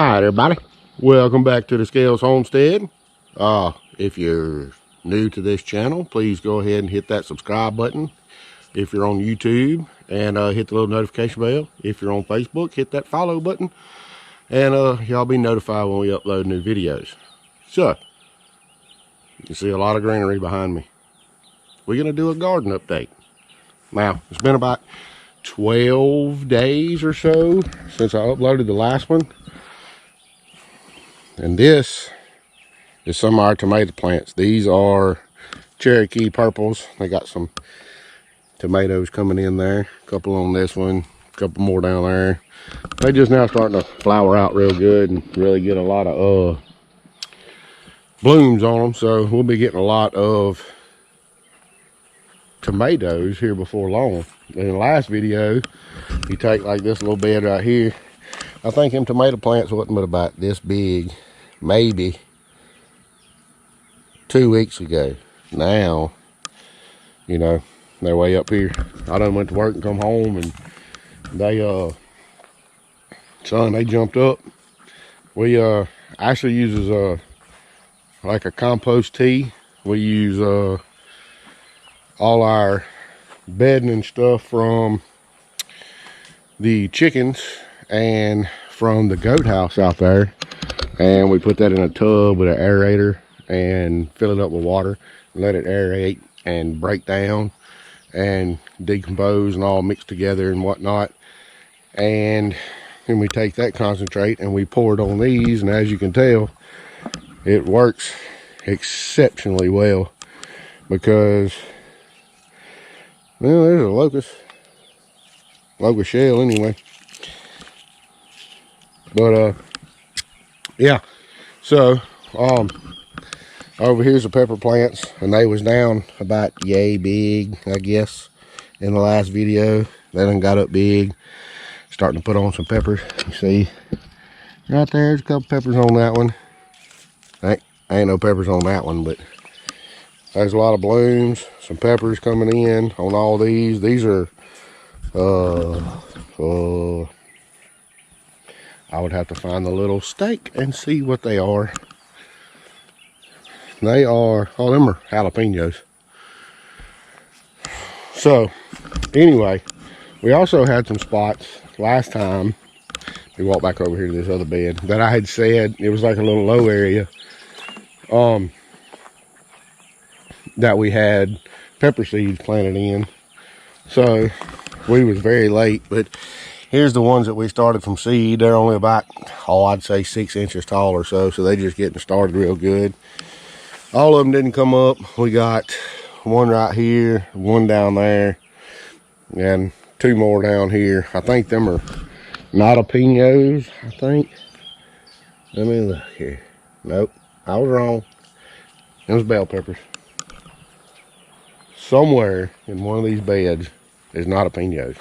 All right, everybody. Welcome back to the Scales Homestead. If you're new to this channel, please go ahead and hit that subscribe button. If you're on YouTube, and hit the little notification bell. If you're on Facebook, hit that follow button. And y'all be notified when we upload new videos. So, you can see a lot of greenery behind me. We're going to do a garden update. Now, it's been about 12 days or so since I uploaded the last one. And this is some of our tomato plants. These are Cherokee purples. They got some tomatoes coming in there. A couple on this one, a couple more down there. They just now starting to flower out real good and really get a lot of blooms on them. So we'll be getting a lot of tomatoes here before long. In the last video, you take like this little bed right here. I think them tomato plants wasn't but about this big, maybe 2 weeks ago. Now, you know, they're way up here. I done went to work and come home, and they they jumped up. We actually uses like a compost tea. We use all our bedding and stuff from the chickens and from the goat house out there, and we put that in a tub with an aerator and fill it up with water, let it aerate and break down and decompose and all mixed together and whatnot. And then we take that concentrate and we pour it on these, and as you can tell, it works exceptionally well because, well, there's a locust shell anyway. But yeah, so over here's the pepper plants, and they was down about yay big, I guess, in the last video. They done got up big, starting to put on some peppers. You see right there's a couple peppers on that one. Ain't no peppers on that one, but there's a lot of blooms, some peppers coming in on all these. These are I would have to find the little stake and see what they are. They are, oh, them are jalapenos. So, anyway, we also had some spots last time. We walked back over here to this other bed that I had said it was like a little low area. That we had pepper seeds planted in. So, we was very late, but here's the ones that we started from seed. They're only about, I'd say 6 inches tall or so. So they just getting started real good. All of them didn't come up. We got one right here, one down there, and 2 more down here. I think them are jalapenos, I think. Let me look here. Nope, I was wrong. Them was bell peppers. Somewhere in one of these beds is jalapenos,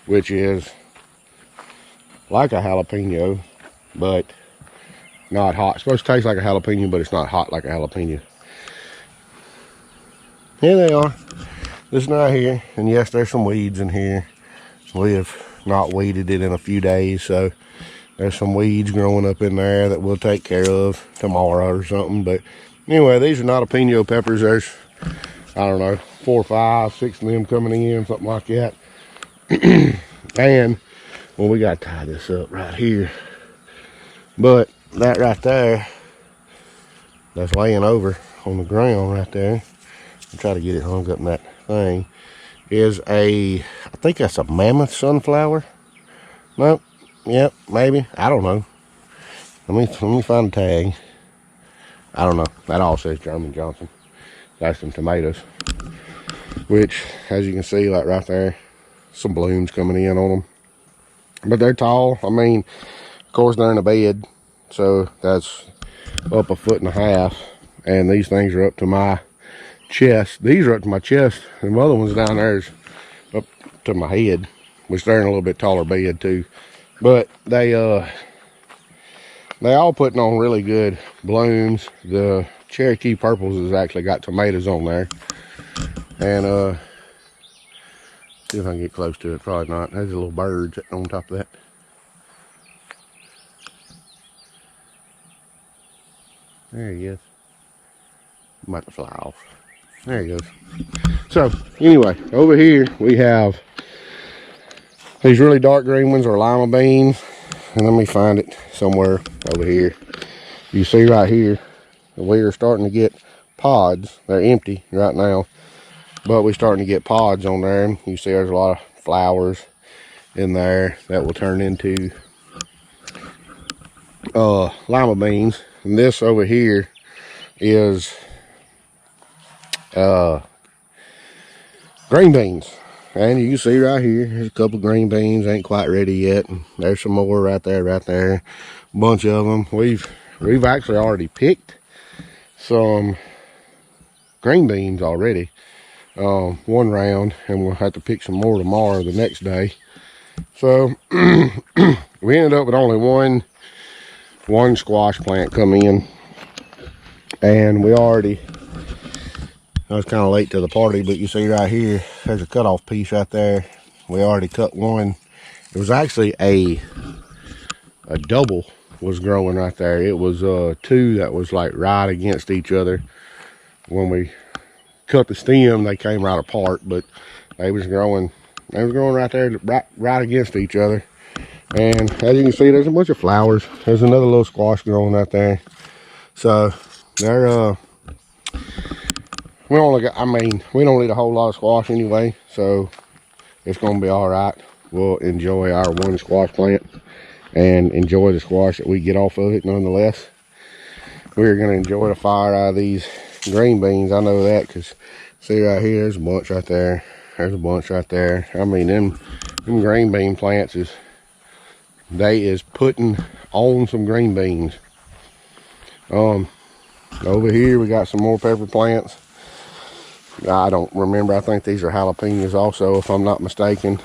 which is like a jalapeno, but not hot. It's supposed to taste like a jalapeno, but it's not hot like a jalapeno. Here they are. This one right here. And yes, there's some weeds in here. We have not weeded it in a few days, so there's some weeds growing up in there that we'll take care of tomorrow or something. But anyway, these are jalapeno peppers. There's, I don't know, 4, 5, 6 of them coming in, something like that. And, well, we got to tie this up right here. But that right there, that's laying over on the ground right there. I'll try to get it hung up in that thing. Is a, I think that's a mammoth sunflower. Nope. Yep, maybe. I don't know. Let me find a tag. I don't know. That all says German Johnson. That's some tomatoes. Which, as you can see, like right there, some blooms coming in on them. But they're tall. I mean, of course, they're in a bed. So that's up 1.5 feet. And these things are up to my chest. These are up to my chest. And the other ones down there is up to my head, which they're in a little bit taller bed too. But they all putting on really good blooms. The Cherokee purples has actually got tomatoes on there. And see if I can get close to it. Probably not. There's a little bird sitting on top of that. There he is. I'm about to fly off. There he goes. So, anyway, over here we have these really dark green ones are lima beans. And let me find it somewhere over here. You see right here, we are starting to get pods. They're empty right now, but we're starting to get pods on there. You see there's a lot of flowers in there that will turn into lima beans. And this over here is green beans. And you can see right here, there's a couple green beans, ain't quite ready yet. And there's some more right there, a bunch of them. We've actually already picked some green beans already, one round, and we'll have to pick some more tomorrow, the next day. So we ended up with only one squash plant come in, and I was kind of late to the party, but you see right here, there's a cutoff piece right there. We already cut one. It was actually a double was growing right there. It was two that was like right against each other. When we cut the stem, they came right apart, but they was growing right there, right against each other. And as you can see, there's a bunch of flowers. There's another little squash growing right there. So they're we don't need a whole lot of squash anyway, so it's gonna be all right. We'll enjoy our one squash plant and enjoy the squash that we get off of it nonetheless. We're gonna enjoy the fire out of these green beans. I know that, because see right here, there's a bunch right there. There's a bunch right there. I mean, them green bean plants is putting on some green beans. Over here we got some more pepper plants. I don't remember. I think these are jalapenos also, if I'm not mistaken.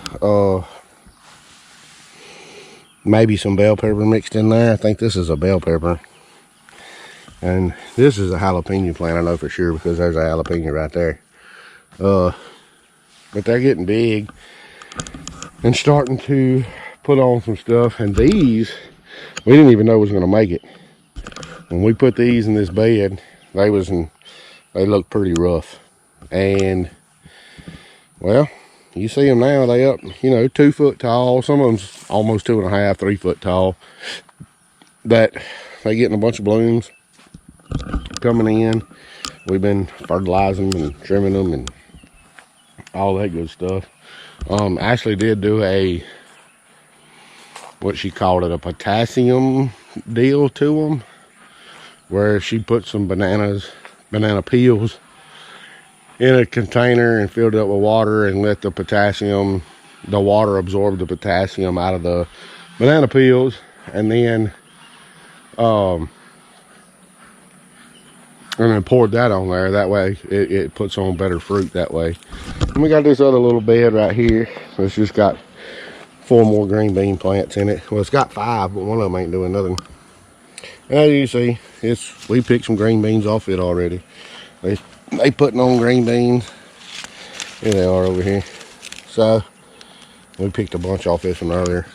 Maybe some bell pepper mixed in there. I think this is a bell pepper. And this is a jalapeno plant, I know for sure, because there's a jalapeno right there. But they're getting big and starting to put on some stuff. And these, we didn't even know was going to make it. When we put these in this bed, they looked pretty rough. And well, you see them now, they up, 2 foot tall. Some of them's almost 2.5, 3 foot tall. But they getting a bunch of blooms coming in. We've been fertilizing them and trimming them and all that good stuff. Ashley did do what she called it, a potassium deal to them, where she put some banana peels in a container and filled it up with water and let the water absorb the potassium out of the banana peels, and then poured that on there. That way it puts on better fruit that way. And we got this other little bed right here. So it's just got 4 more green bean plants in it. Well, it's got 5, but one of them ain't doing nothing. And as you see, we picked some green beans off it already. They putting on green beans. Here they are over here. So we picked a bunch off this one earlier.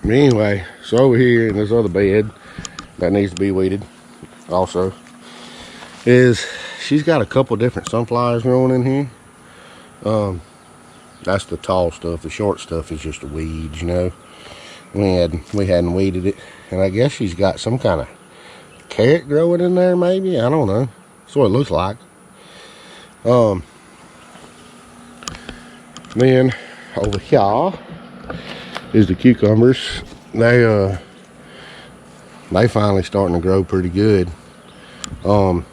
But anyway, so over here in this other bed that needs to be weeded also, she's got a couple different sunflowers growing in here. That's the tall stuff. The short stuff is just the weeds, we hadn't weeded it. And I guess she's got some kind of carrot growing in there, maybe. I don't know. That's what it looks like. Then over here is the cucumbers. They finally starting to grow pretty good. I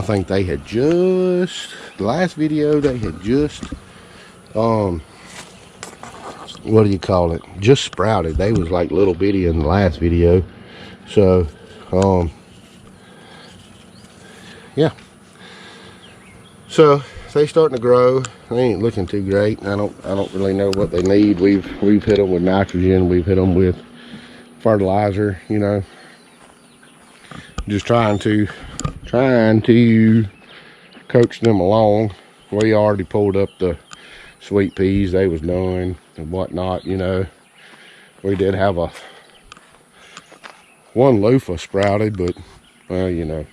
think they had the last video they had just what do you call it, just sprouted. They was like little bitty in the last video. So yeah, so they starting to grow. They ain't looking too great. I don't really know what they need. We've hit them with nitrogen, we've hit them with fertilizer, just trying to coax them along. We already pulled up the sweet peas. They was done and whatnot. We did have one loofah sprouted, but well, you know,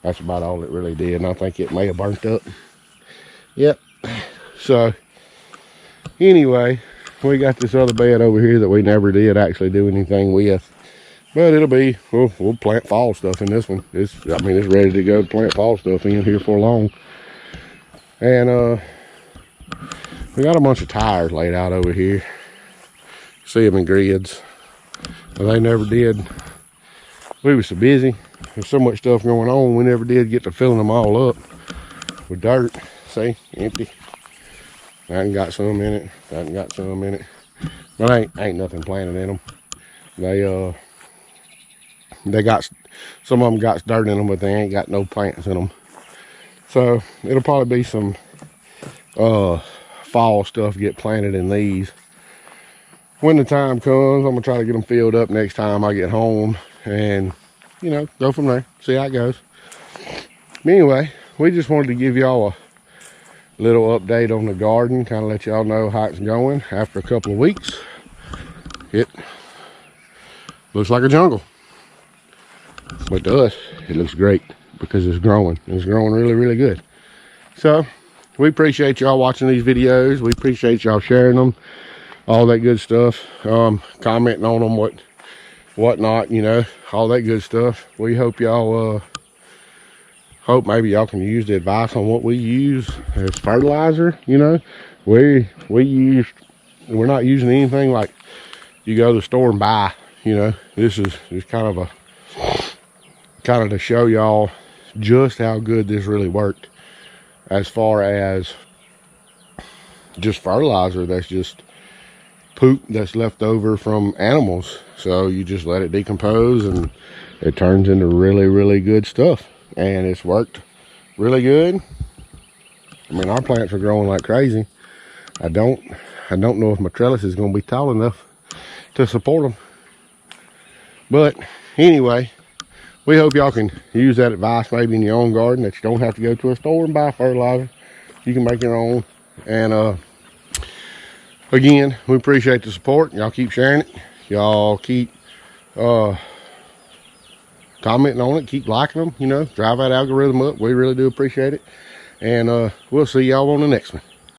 that's about all it really did, and I think it may have burnt up. Yep. So anyway, we got this other bed over here that we never did actually do anything with, but it'll be, we'll plant fall stuff in this one. I mean, it's ready to go to plant fall stuff in here for long. And we got a bunch of tires laid out over here. See them in grids. Well, they never did. We were so busy. There's so much stuff going on. We never did get to filling them all up with dirt. See, empty. I got some in it. I got some in it. But ain't nothing planted in them. They got, some of them got dirt in them, but they ain't got no plants in them. So it'll probably be some fall stuff get planted in these. When the time comes, I'm gonna try to get them filled up next time I get home, and you know, go from there, see how it goes. Anyway, we just wanted to give y'all a little update on the garden, kind of let y'all know how it's going. After a couple of weeks, it looks like a jungle, but to us it looks great because it's growing. It's growing really, really good. So we appreciate y'all watching these videos. We appreciate y'all sharing them, all that good stuff, commenting on them, whatnot, you know, all that good stuff. We hope y'all hope maybe y'all can use the advice on what we use as fertilizer. You know, we're not using anything like you go to the store and buy. You know, this is kind of to show y'all just how good this really worked, as far as just fertilizer that's just poop that's left over from animals. So you just let it decompose and it turns into really, really good stuff. And it's worked really good. I mean, our plants are growing like crazy. I don't know if my trellis is going to be tall enough to support them. But anyway, we hope y'all can use that advice maybe in your own garden, that you don't have to go to a store and buy fertilizer. You can make your own. And again, we appreciate the support. Y'all keep sharing it. Y'all keep commenting on it, keep liking them, you know, drive that algorithm up. We really do appreciate it. And we'll see y'all on the next one.